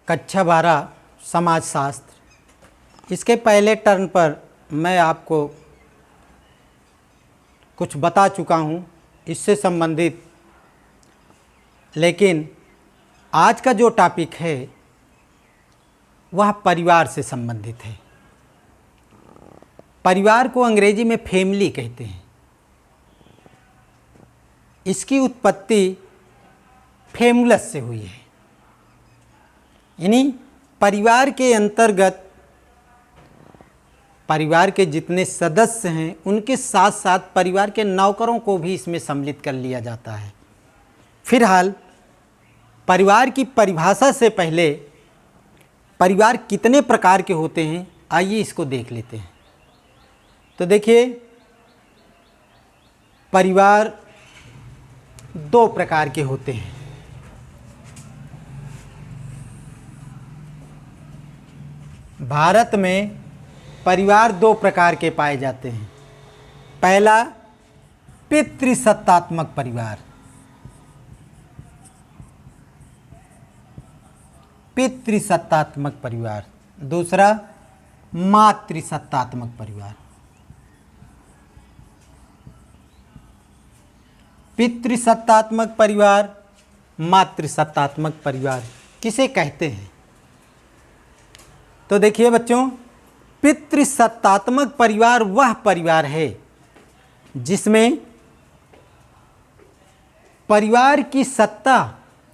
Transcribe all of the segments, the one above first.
कक्षा 12 समाजशास्त्र। इसके पहले टर्न पर मैं आपको कुछ बता चुका हूँ इससे संबंधित, लेकिन आज का जो टॉपिक है वह परिवार से संबंधित है। परिवार को अंग्रेजी में फैमिली कहते हैं। इसकी उत्पत्ति फैमुलस से हुई है, यानी परिवार के अंतर्गत परिवार के जितने सदस्य हैं उनके साथ साथ परिवार के नौकरों को भी इसमें सम्मिलित कर लिया जाता है। फिलहाल परिवार की परिभाषा से पहले परिवार कितने प्रकार के होते हैं आइए इसको देख लेते हैं। तो देखिए, परिवार दो प्रकार के होते हैं। भारत में परिवार दो प्रकार के पाए जाते हैं। पहला पितृसत्तात्मक परिवार, पितृसत्तात्मक परिवार। दूसरा मातृसत्तात्मक परिवार। पितृसत्तात्मक परिवार, मातृसत्तात्मक परिवार किसे कहते हैं? तो देखिए बच्चों, पितृसत्तात्मक परिवार वह परिवार है जिसमें परिवार की सत्ता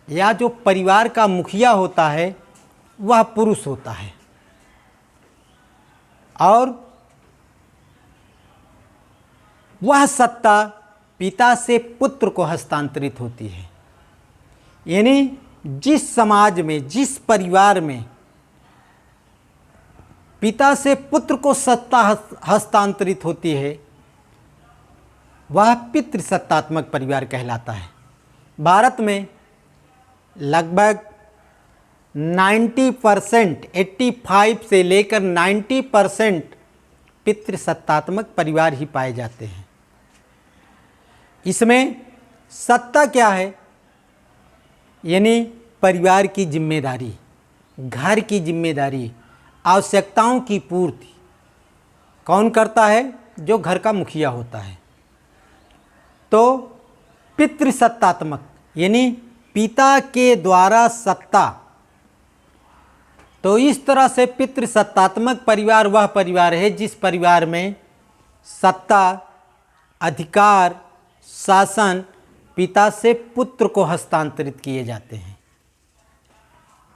या जो परिवार का मुखिया होता है वह पुरुष होता है और वह सत्ता पिता से पुत्र को हस्तांतरित होती है। यानी जिस समाज में, जिस परिवार में पिता से पुत्र को सत्ता हस्तांतरित होती है वह पितृसत्तात्मक परिवार कहलाता है। भारत में लगभग 90%, 85 से लेकर 90% पितृसत्तात्मक परिवार ही पाए जाते हैं। इसमें सत्ता क्या है? यानी परिवार की जिम्मेदारी, घर की जिम्मेदारी, आवश्यकताओं की पूर्ति कौन करता है? जो घर का मुखिया होता है। तो पितृसत्तात्मक यानी पिता के द्वारा सत्ता। तो इस तरह से पितृसत्तात्मक परिवार वह परिवार है जिस परिवार में सत्ता, अधिकार, शासन पिता से पुत्र को हस्तांतरित किए जाते हैं।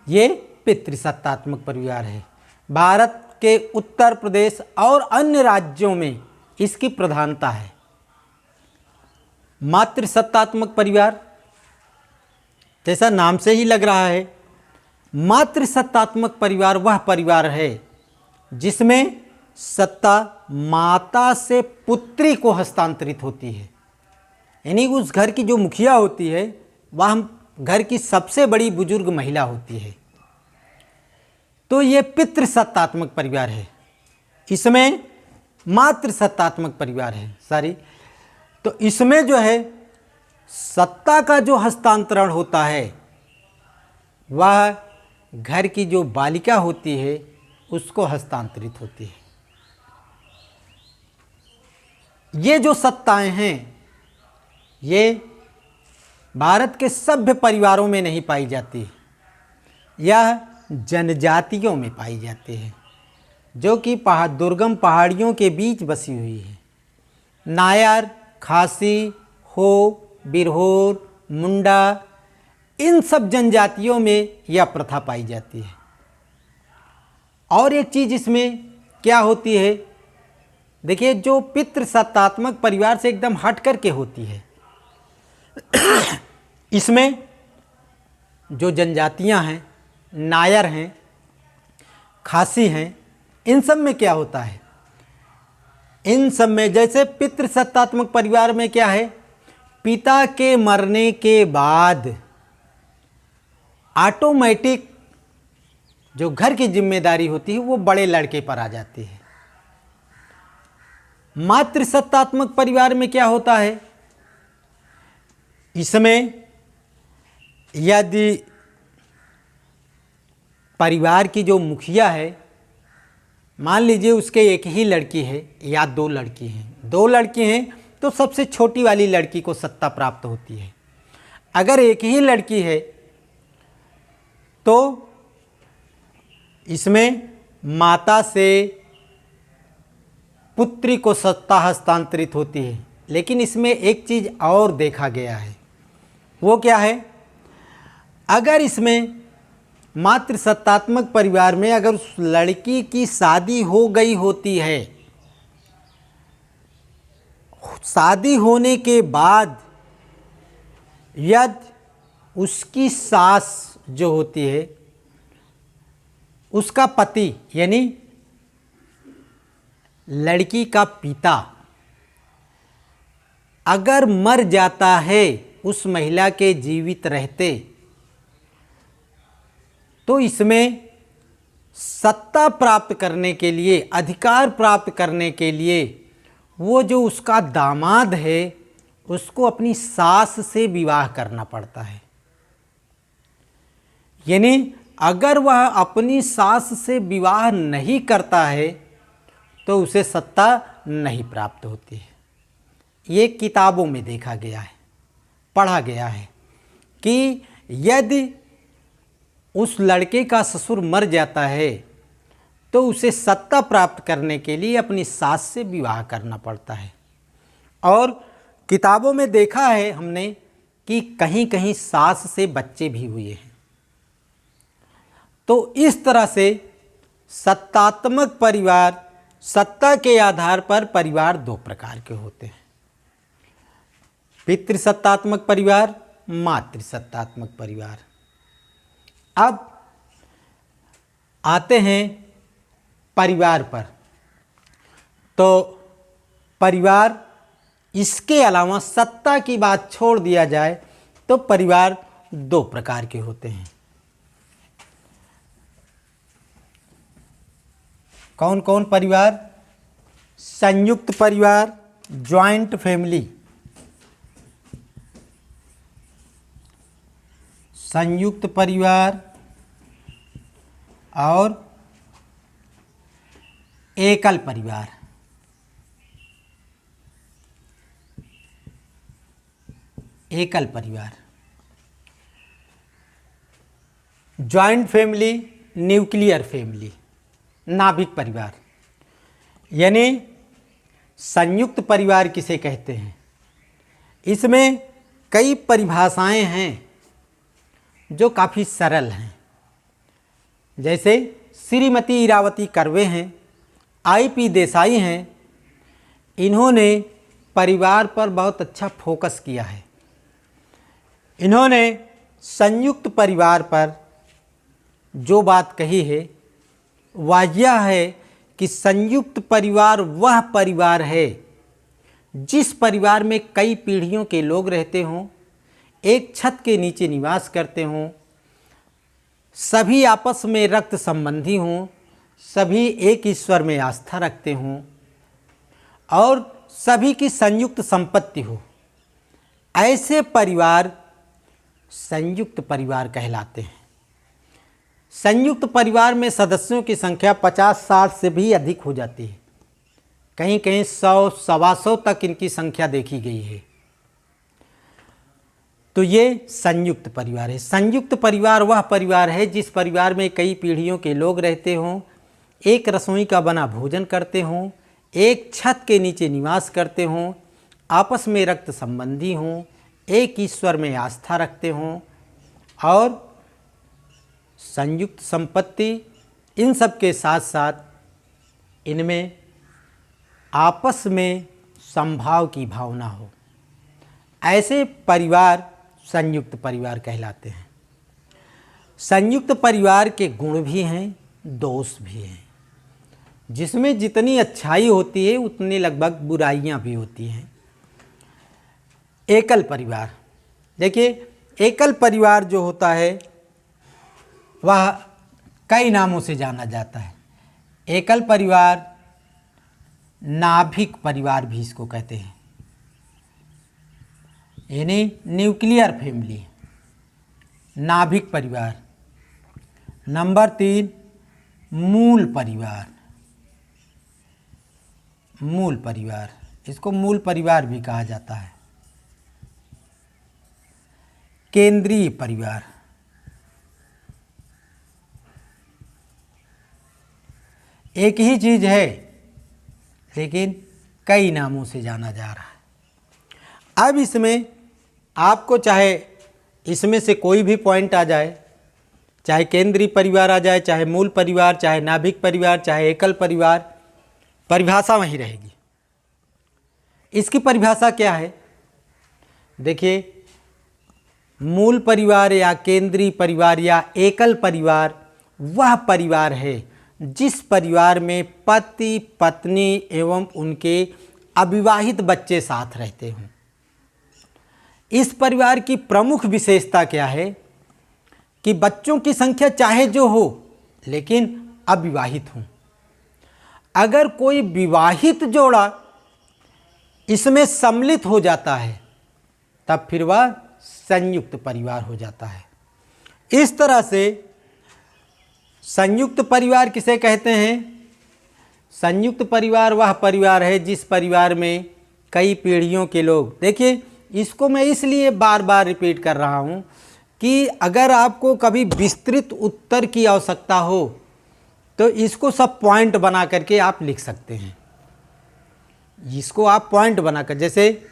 ये पितृसत्तात्मक परिवार है। भारत के उत्तर प्रदेश और अन्य राज्यों में इसकी प्रधानता है। मातृसत्तात्मक परिवार, जैसा नाम से ही लग रहा है, मातृसत्तात्मक परिवार वह परिवार है जिसमें सत्ता माता से पुत्री को हस्तांतरित होती है। यानी उस घर की जो मुखिया होती है वह घर की सबसे बड़ी बुजुर्ग महिला होती है। तो ये पितृसत्तात्मक परिवार है। इसमें मातृसत्तात्मक परिवार है, तो इसमें जो है सत्ता का जो हस्तांतरण होता है वह घर की जो बालिका होती है उसको हस्तांतरित होती है। ये जो सत्ताएं हैं ये भारत के सभ्य परिवारों में नहीं पाई जाती, यह जनजातियों में पाई जाती है जो कि दुर्गम पहाड़ियों के बीच बसी हुई है। नायर, खासी, हो, बिरहोर, मुंडा, इन सब जनजातियों में यह प्रथा पाई जाती है। और एक चीज़ इसमें क्या होती है, देखिए, जो पितृसत्तात्मक परिवार से एकदम हट कर के होती है इसमें जो जनजातियां हैं, नायर हैं, खासी हैं, इन सब में क्या होता है? इन सब में जैसे पितृसत्तात्मक परिवार में क्या है, पिता के मरने के बाद ऑटोमेटिक जो घर की जिम्मेदारी होती है वो बड़े लड़के पर आ जाती है। मातृसत्तात्मक परिवार में क्या होता है, इसमें यदि परिवार की जो मुखिया है, मान लीजिए उसके एक ही लड़की है या दो लड़की हैं, दो लड़की हैं तो सबसे छोटी वाली लड़की को सत्ता प्राप्त होती है। अगर एक ही लड़की है तो इसमें माता से पुत्री को सत्ता हस्तांतरित होती है। लेकिन इसमें एक चीज़ और देखा गया है, वो क्या है? अगर इसमें मातृ सत्तात्मक परिवार में अगर उस लड़की की शादी हो गई होती है, शादी होने के बाद यदि उसकी सास जो होती है, उसका पति यानी लड़की का पिता अगर मर जाता है उस महिला के जीवित रहते, तो इसमें सत्ता प्राप्त करने के लिए, अधिकार प्राप्त करने के लिए वो जो उसका दामाद है उसको अपनी सास से विवाह करना पड़ता है। यानी अगर वह अपनी सास से विवाह नहीं करता है तो उसे सत्ता नहीं प्राप्त होती है। ये किताबों में देखा गया है, पढ़ा गया है कि यदि उस लड़के का ससुर मर जाता है तो उसे सत्ता प्राप्त करने के लिए अपनी सास से विवाह करना पड़ता है। और किताबों में देखा है हमने कि कहीं कहीं सास से बच्चे भी हुए हैं। तो इस तरह से सत्तात्मक परिवार, सत्ता के आधार पर परिवार दो प्रकार के होते हैं, पितृसत्तात्मक परिवार, मातृसत्तात्मक परिवार। अब आते हैं परिवार पर। तो परिवार, इसके अलावा सत्ता की बात छोड़ दिया जाए तो परिवार दो प्रकार के होते हैं। कौन कौन परिवार? संयुक्त परिवार, जॉइंट फैमिली, संयुक्त परिवार और एकल परिवार। एकल परिवार, जॉइंट फैमिली, न्यूक्लियर फैमिली, नाभिक परिवार। यानी संयुक्त परिवार किसे कहते हैं? इसमें कई परिभाषाएं हैं जो काफ़ी सरल हैं। जैसे श्रीमती इरावती कर्वे हैं, आईपी देसाई हैं, इन्होंने परिवार पर बहुत अच्छा फोकस किया है। इन्होंने संयुक्त परिवार पर जो बात कही है वह यह है कि संयुक्त परिवार वह परिवार है जिस परिवार में कई पीढ़ियों के लोग रहते हों, एक छत के नीचे निवास करते हों, सभी आपस में रक्त संबंधी हों, सभी एक ईश्वर में आस्था रखते हों और सभी की संयुक्त संपत्ति हो। ऐसे परिवार संयुक्त परिवार कहलाते हैं। संयुक्त परिवार में सदस्यों की संख्या 50-60 से भी अधिक हो जाती है। कहीं कहीं 100, 125 तक इनकी संख्या देखी गई है। तो ये संयुक्त परिवार है। संयुक्त परिवार वह परिवार है जिस परिवार में कई पीढ़ियों के लोग रहते हों, एक रसोई का बना भोजन करते हों, एक छत के नीचे निवास करते हों, आपस में रक्त संबंधी हों, एक ईश्वर में आस्था रखते हों और संयुक्त संपत्ति। इन सब के साथ साथ इनमें आपस में समभाव की भावना हो। ऐसे परिवार संयुक्त परिवार कहलाते हैं। संयुक्त परिवार के गुण भी हैं, दोष भी हैं। जिसमें जितनी अच्छाई होती है उतनी लगभग बुराइयां भी होती हैं। एकल परिवार, देखिए एकल परिवार जो होता है वह कई नामों से जाना जाता है। एकल परिवार, नाभिक परिवार भी इसको कहते हैं, यानी न्यूक्लियर फैमिली, नाभिक परिवार। नंबर 3 मूल परिवार। मूल परिवार, इसको मूल परिवार भी कहा जाता है। केंद्रीय परिवार, एक ही चीज है लेकिन कई नामों से जाना जा रहा है। अब इसमें आपको चाहे इसमें से कोई भी पॉइंट आ जाए, चाहे केंद्रीय परिवार आ जाए, चाहे मूल परिवार, चाहे नाभिक परिवार, चाहे एकल परिवार, परिभाषा वहीं रहेगी। इसकी परिभाषा क्या है? देखिए, मूल परिवार या केंद्रीय परिवार या एकल परिवार वह परिवार है जिस परिवार में पति पत्नी एवं उनके अविवाहित बच्चे साथ रहते हों। इस परिवार की प्रमुख विशेषता क्या है कि बच्चों की संख्या चाहे जो हो लेकिन अविवाहित हों। अगर कोई विवाहित जोड़ा इसमें सम्मिलित हो जाता है तब फिर वह संयुक्त परिवार हो जाता है। इस तरह से संयुक्त परिवार किसे कहते हैं? संयुक्त परिवार वह परिवार है जिस परिवार में कई पीढ़ियों के लोग, देखिए इसको मैं इसलिए बार बार रिपीट कर रहा हूँ कि अगर आपको कभी विस्तृत उत्तर की आवश्यकता हो तो इसको सब पॉइंट बना करके आप लिख सकते हैं। इसको आप पॉइंट बनाकर, जैसे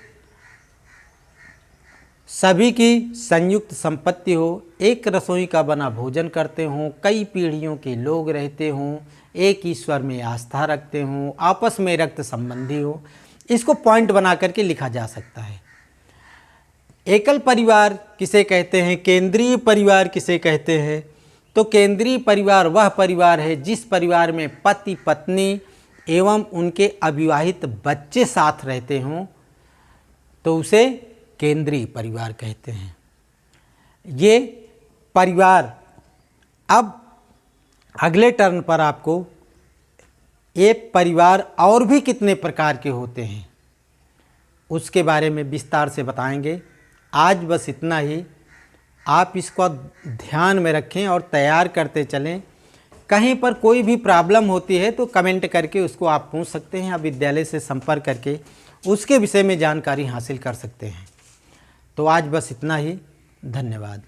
सभी की संयुक्त संपत्ति हो, एक रसोई का बना भोजन करते हों, कई पीढ़ियों के लोग रहते हों, एक ईश्वर में आस्था रखते हों, आपस में रक्त संबंधी हो, इसको पॉइंट बना करके लिखा जा सकता है। एकल परिवार किसे कहते हैं? केंद्रीय परिवार किसे कहते हैं? तो केंद्रीय परिवार वह परिवार है जिस परिवार में पति पत्नी एवं उनके अविवाहित बच्चे साथ रहते हों, तो उसे केंद्रीय परिवार कहते हैं। ये परिवार, अब अगले टर्न पर आपको ये परिवार और भी कितने प्रकार के होते हैं उसके बारे में विस्तार से बताएंगे। आज बस इतना ही। आप इसको ध्यान में रखें और तैयार करते चलें। कहीं पर कोई भी प्रॉब्लम होती है तो कमेंट करके उसको आप पूछ सकते हैं। आप विद्यालय से संपर्क करके उसके विषय में जानकारी हासिल कर सकते हैं। तो आज बस इतना ही। धन्यवाद।